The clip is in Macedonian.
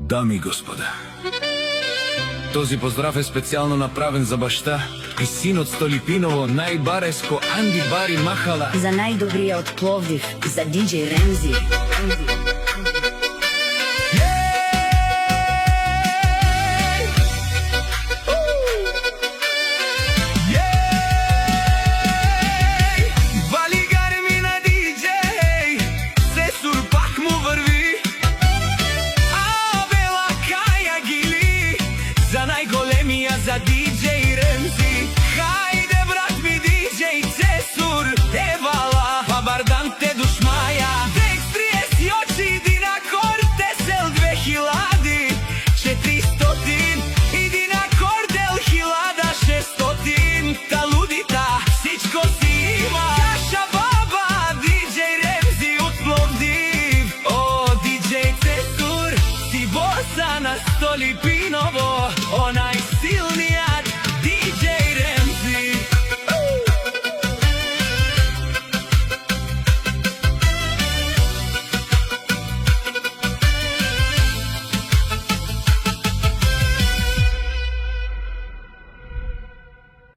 Дами и господа, този поздрав е специјално направен за башта и синот Столипиново, најбареско Анди Бари Махала. За најдобриот Пловдив, за диџеј Ремзи. За диџеј Ремзи, хајде брат ми диџеј Цесур, евала, Бабардан те душмаја, Декс 30 очи, Дина Кортесел 2000, 400, и Дина Кордел 1600, та лудита, всичко си има, Јаша баба, диџеј Ремзи од Пловдив, о, диџеј Цесур, си боса на Столипиново.